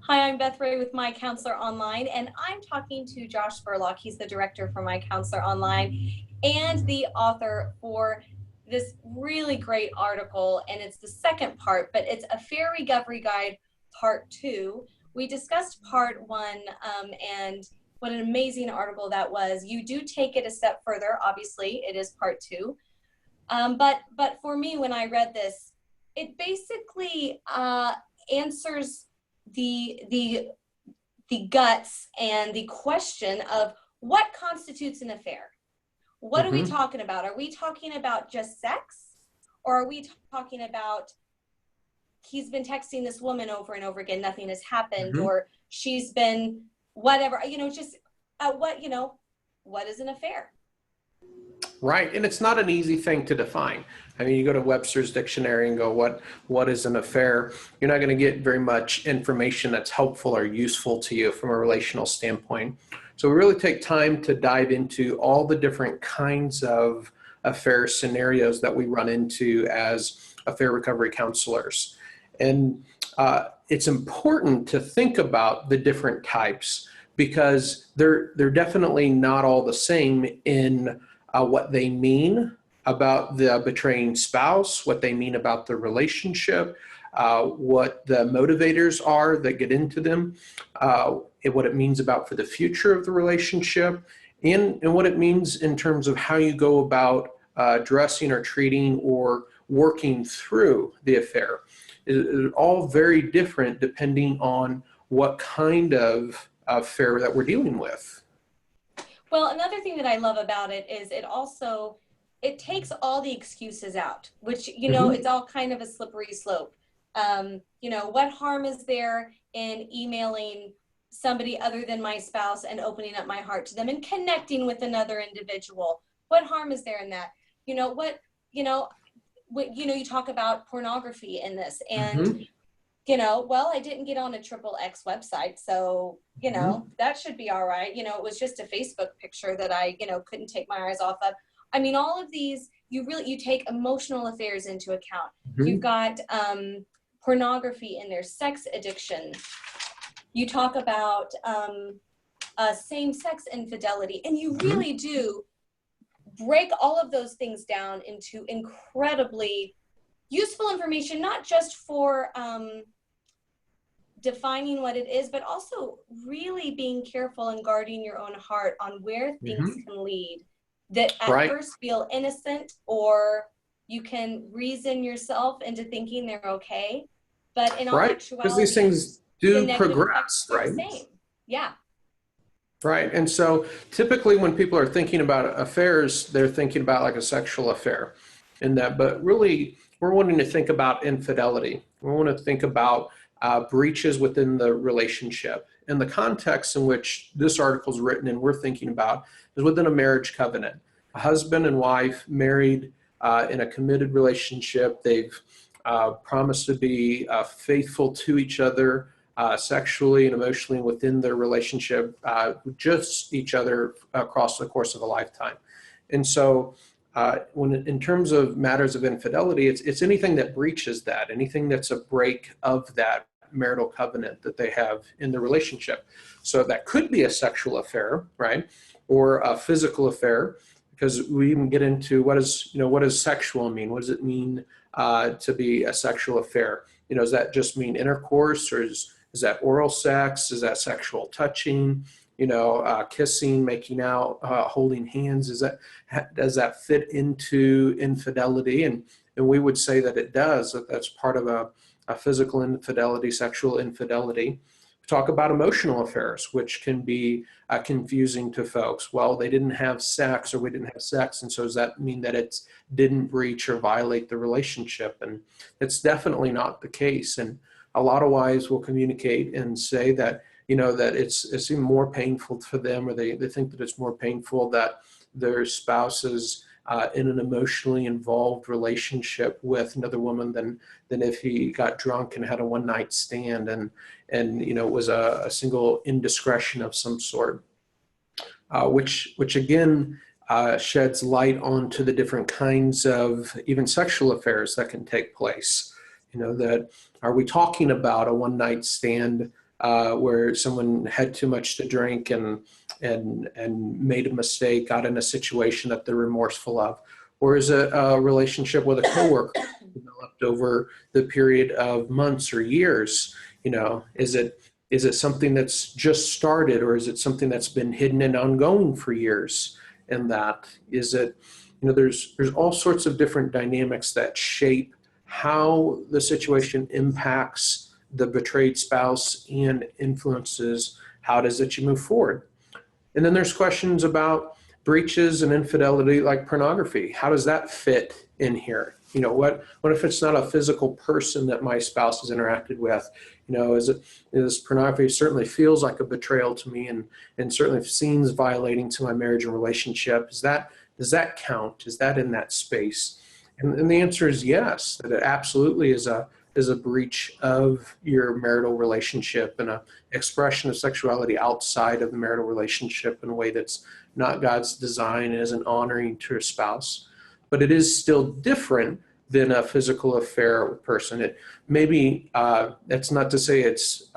Hi, I'm Beth Ray with MyCounselor.Online, and I'm talking to Josh Spurlock. He's the director for MyCounselor.Online and the author for this really great article, and it's the second part, but it's Affair Recovery Guide Part 2. We discussed Part 1, and what an amazing article that was. You do take it a step further. Obviously, it is Part 2. But for me, when I read this, it basically answers the guts and the question of what constitutes an affair. What are we talking about? Are we talking about just sex, or are we talking about he's been texting this woman over and over again, nothing has happened, or she's been whatever, just what is an affair? Right, and it's not an easy thing to define. I mean, you go to Webster's dictionary and go, what is an affair? You're not going to get very much information that's helpful or useful to you from a relational standpoint. So we really take time to dive into all the different kinds of affair scenarios that we run into as affair recovery counselors. And it's important to think about the different types because they're definitely not all the same in what they mean about the betraying spouse, what they mean about the relationship, what the motivators are that get into them, what it means about for the future of the relationship, and what it means in terms of how you go about addressing or treating or working through the affair. It's all very different depending on what kind of affair that we're dealing with. Well, another thing that I love about it is it takes all the excuses out, which, it's all kind of a slippery slope. What harm is there in emailing somebody other than my spouse and opening up my heart to them and connecting with another individual? What harm is there in that? You talk about pornography in this, and well, I didn't get on a XXX website, so, that should be all right. It was just a Facebook picture that I, couldn't take my eyes off of. I mean, all of these, you take emotional affairs into account. You've got pornography in there, sex addiction. You talk about same-sex infidelity, and you really do break all of those things down into incredibly useful information, not just for defining what it is, but also really being careful and guarding your own heart on where things can lead that at first feel innocent, or you can reason yourself into thinking they're okay, but in all actuality, because these things do progress, right? Yeah. Right, and so typically when people are thinking about affairs, they're thinking about like a sexual affair in that, but really we're wanting to think about infidelity. We want to think about breaches within the relationship. And the context in which this article is written and we're thinking about is within a marriage covenant. A husband and wife married in a committed relationship. They've promised to be faithful to each other sexually and emotionally within their relationship, just each other across the course of a lifetime. And so when in terms of matters of infidelity, it's anything that breaches that, anything that's a break of that marital covenant that they have in the relationship. So that could be a sexual affair, right? Or a physical affair, because we even get into what does sexual mean? What does it mean to be a sexual affair? Does that just mean intercourse, or is that oral sex? Is that sexual touching? Kissing, making out, holding hands? Does that fit into infidelity? And we would say that it does. That's part of a physical infidelity, sexual infidelity. We talk about emotional affairs, which can be confusing to folks. Well, they didn't have sex, or we didn't have sex, and so does that mean that it didn't breach or violate the relationship? And it's definitely not the case. And a lot of wives will communicate and say that that it's even more painful for them, or they think that it's more painful that their spouse is in an emotionally involved relationship with another woman than if he got drunk and had a one-night stand and it was a single indiscretion of some sort, which again sheds light onto the different kinds of even sexual affairs that can take place. That are we talking about a one-night stand where someone had too much to drink and made a mistake, got in a situation that they're remorseful of? Or is it a relationship with a coworker developed over the period of months or years? Is it something that's just started, or is it something that's been hidden and ongoing for years? And that is it. There's all sorts of different dynamics that shape how the situation impacts the betrayed spouse and influences how it is that you move forward. And then there's questions about breaches and infidelity like pornography. How does that fit in here? What if it's not a physical person that my spouse has interacted with? Is pornography certainly feels like a betrayal to me, and certainly seems violating to my marriage and relationship. Does that count? Is that in that space? And the answer is yes, that it absolutely is a breach of your marital relationship and an expression of sexuality outside of the marital relationship in a way that's not God's design and isn't honoring to a spouse. But it is still different than a physical affair with a person. It maybe that's not to say it's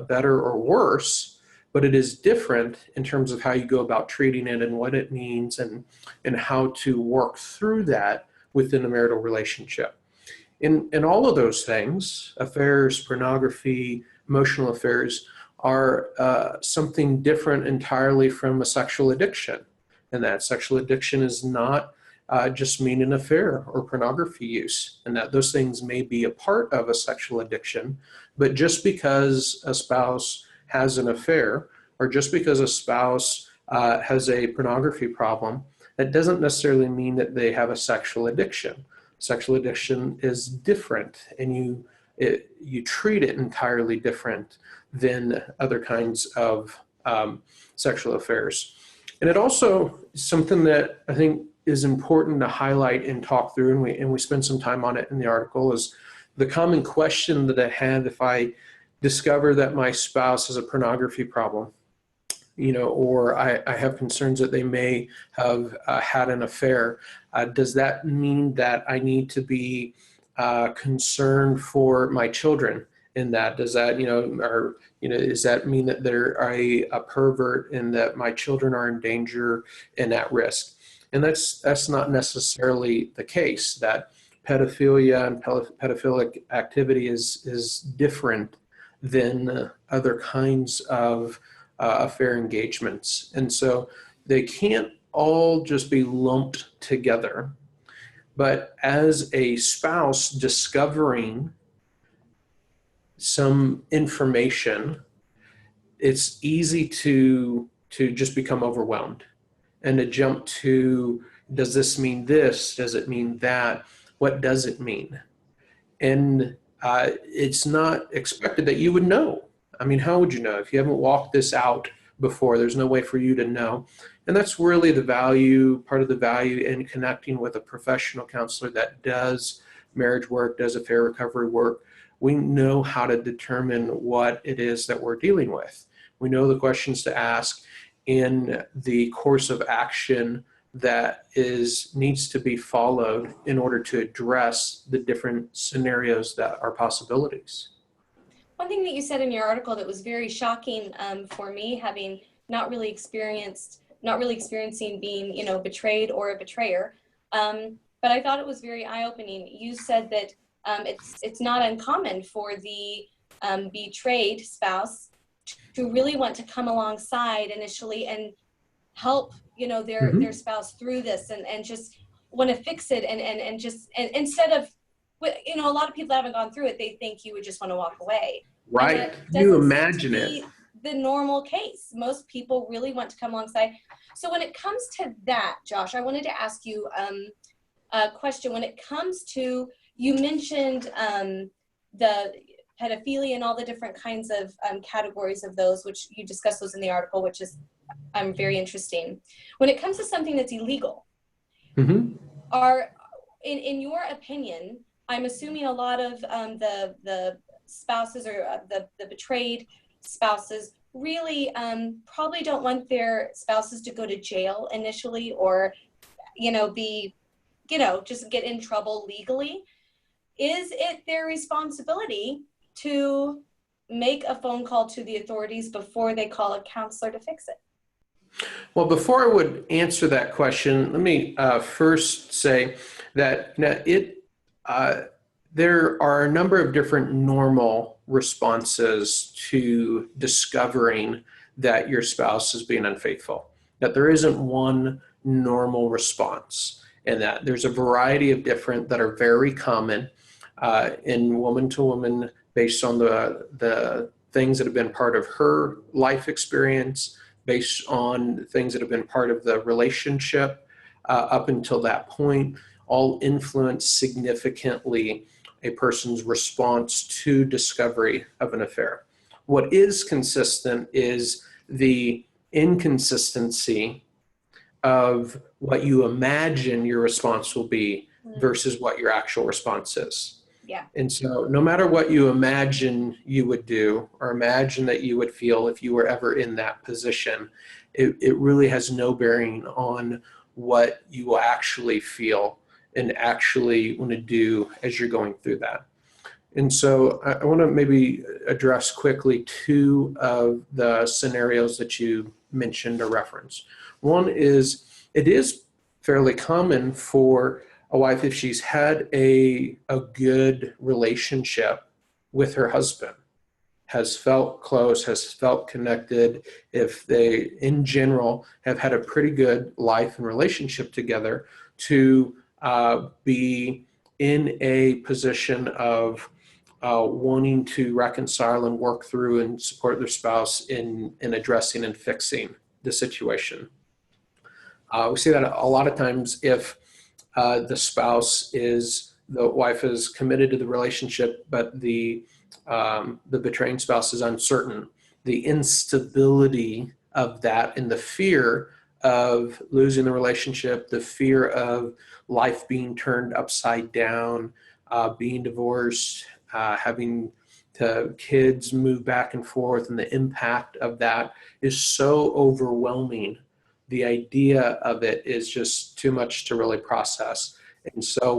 better or worse, but it is different in terms of how you go about treating it and what it means and how to work through that within a marital relationship. In all of those things, affairs, pornography, emotional affairs, are something different entirely from a sexual addiction. And that sexual addiction is not just mean an affair or pornography use, and that those things may be a part of a sexual addiction. But just because a spouse has an affair, or just because a spouse has a pornography problem, that doesn't necessarily mean that they have a sexual addiction. Sexual addiction is different, and you treat it entirely different than other kinds of sexual affairs. And it also is something that I think is important to highlight and talk through, and we spend some time on it in the article, is the common question that I had if I discover that my spouse has a pornography problem, or I have concerns that they may have had an affair. Does that mean that I need to be concerned for my children in that? Does that, does that mean that they're a pervert and that my children are in danger and at risk? And that's not necessarily the case. That pedophilia and pedophilic activity is different than other kinds of affair engagements. And so they can't all just be lumped together. But as a spouse discovering some information, it's easy to just become overwhelmed and to jump to, does this mean this? Does it mean that? What does it mean? And it's not expected that you would know. I mean, how would you know if you haven't walked this out before? There's no way for you to know. And that's really part of the value in connecting with a professional counselor that does marriage work, does affair recovery work. We know how to determine what it is that we're dealing with. We know the questions to ask in the course of action that needs to be followed in order to address the different scenarios that are possibilities. One thing that you said in your article that was very shocking for me, having not really experiencing being, betrayed or a betrayer, but I thought it was very eye-opening. You said that it's not uncommon for the betrayed spouse to really want to come alongside initially and help, their spouse through this and just want to fix it and just instead of, a lot of people that haven't gone through it, they think you would just want to walk away. Right. You imagine it. The normal case. Most people really want to come alongside. So when it comes to that, Josh, I wanted to ask you a question. When it comes to, you mentioned the pedophilia and all the different kinds of categories of those, which you discuss those in the article, which is very interesting. When it comes to something that's illegal, are, in your opinion, I'm assuming a lot of the spouses or the betrayed spouses really probably don't want their spouses to go to jail initially or, just get in trouble legally. Is it their responsibility to make a phone call to the authorities before they call a counselor to fix it? Well, before I would answer that question, let me first say that there are a number of different normal responses to discovering that your spouse is being unfaithful. That there isn't one normal response, and that there's a variety of different that are very common in woman to woman based on the things that have been part of her life experience, based on things that have been part of the relationship up until that point, all influence significantly a person's response to discovery of an affair. What is consistent is the inconsistency of what you imagine your response will be versus what your actual response is. Yeah. And so no matter what you imagine you would do or imagine that you would feel if you were ever in that position, it really has no bearing on what you will actually feel and actually want to do as you're going through that. And so I want to maybe address quickly two of the scenarios that you mentioned or referenced. One is it is fairly common for a wife, if she's had a good relationship with her husband, has felt close, has felt connected, if they in general have had a pretty good life and relationship together, to be in a position of wanting to reconcile and work through and support their spouse in addressing and fixing the situation. We see that a lot of times if the wife is committed to the relationship, but the betraying spouse is uncertain. The instability of that and the fear of losing the relationship, the fear of life being turned upside down, being divorced, having kids move back and forth, and the impact of that is so overwhelming. The idea of it is just too much to really process. And so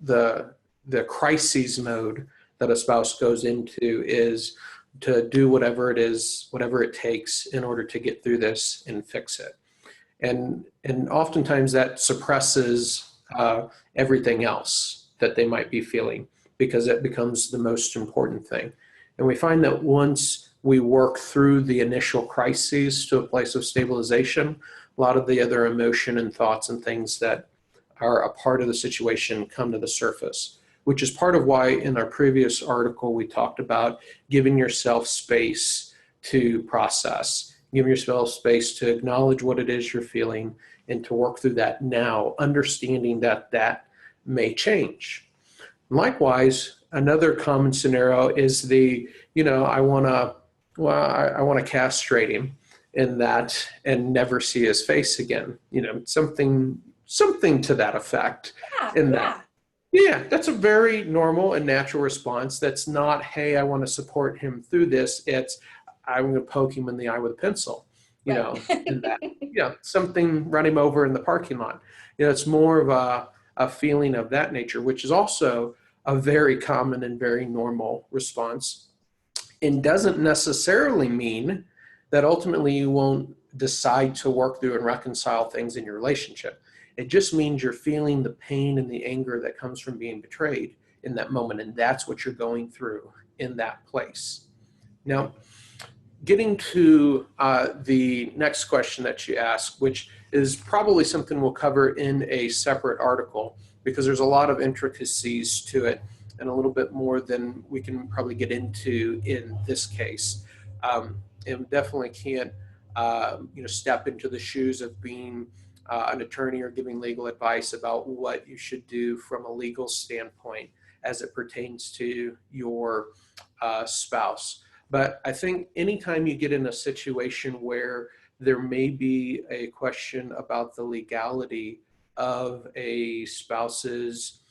the crises mode that a spouse goes into is to do whatever it takes in order to get through this and fix it. And oftentimes that suppresses everything else that they might be feeling, because it becomes the most important thing. And we find that once we work through the initial crises to a place of stabilization, a lot of the other emotion and thoughts and things that are a part of the situation come to the surface, which is part of why in our previous article we talked about giving yourself space to process, giving yourself space to acknowledge what it is you're feeling and to work through that now, understanding that that may change. Likewise, another common scenario is I want to castrate him in that and never see his face again. Something to that effect. Yeah, that's a very normal and natural response. That's not, hey, I want to support him through this. It's, I'm going to poke him in the eye with a pencil, and that, something, run him over in the parking lot. It's more of a feeling of that nature, which is also a very common and very normal response, and doesn't necessarily mean that ultimately you won't decide to work through and reconcile things in your relationship. It just means you're feeling the pain and the anger that comes from being betrayed in that moment, and that's what you're going through in that place. Now, getting to the next question that you asked, which is probably something we'll cover in a separate article, because there's a lot of intricacies to it and a little bit more than we can probably get into in this case. And definitely can't step into the shoes of being an attorney or giving legal advice about what you should do from a legal standpoint as it pertains to your spouse. But I think anytime you get in a situation where there may be a question about the legality of a spouse's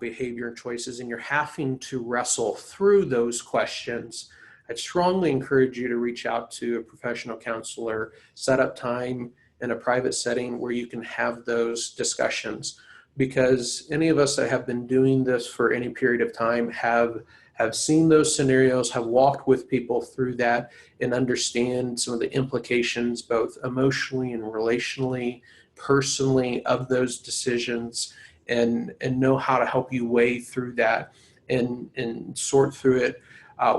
behavior and choices, and you're having to wrestle through those questions, I'd strongly encourage you to reach out to a professional counselor, set up time in a private setting where you can have those discussions. Because any of us that have been doing this for any period of time have have seen those scenarios, have walked with people through that, and understand some of the implications, both emotionally and relationally, personally, of those decisions, and know how to help you weigh through that and sort through it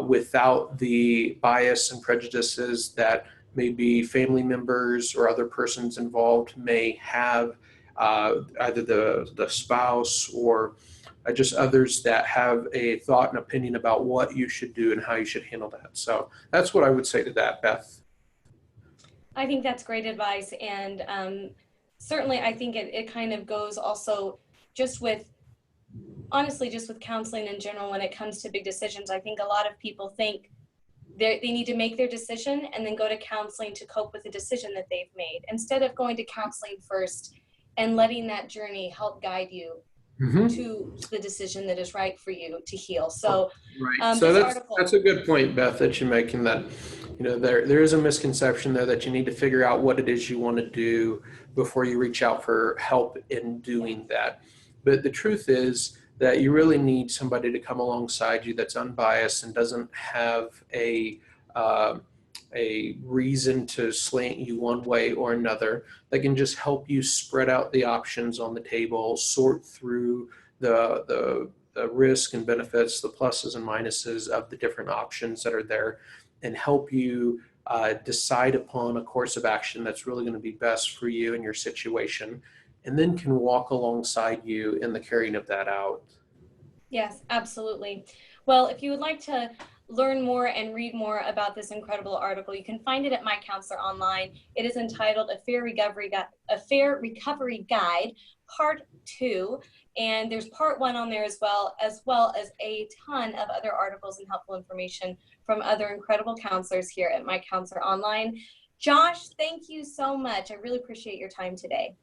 without the bias and prejudices that maybe family members or other persons involved may have, either the spouse or just others that have a thought and opinion about what you should do and how you should handle that. So that's what I would say to that, Beth. I think that's great advice. And certainly, I think it kind of goes also just with, honestly, just with counseling in general when it comes to big decisions. I think a lot of people think they need to make their decision and then go to counseling to cope with the decision that they've made, instead of going to counseling first and letting that journey help guide you to the decision that is right for you to heal. So Right. So that's a good point, Beth, that you're making, that there is a misconception there that you need to figure out what it is you want to do before you reach out for help in doing that. But the truth is that you really need somebody to come alongside you that's unbiased and doesn't have a reason to slant you one way or another, that can just help you spread out the options on the table, sort through the risk and benefits, the pluses and minuses of the different options that are there, and help you decide upon a course of action that's really going to be best for you and your situation, and then can walk alongside you in the carrying of that out. yes, absolutely. Well, if you would like to learn more and read more about this incredible article, you can find it at My Counselor Online. It is entitled A Fair Recovery Guide, Part 2. And there's Part 1 on there as well as a ton of other articles and helpful information from other incredible counselors here at My Counselor Online. Josh, thank you so much. I really appreciate your time today.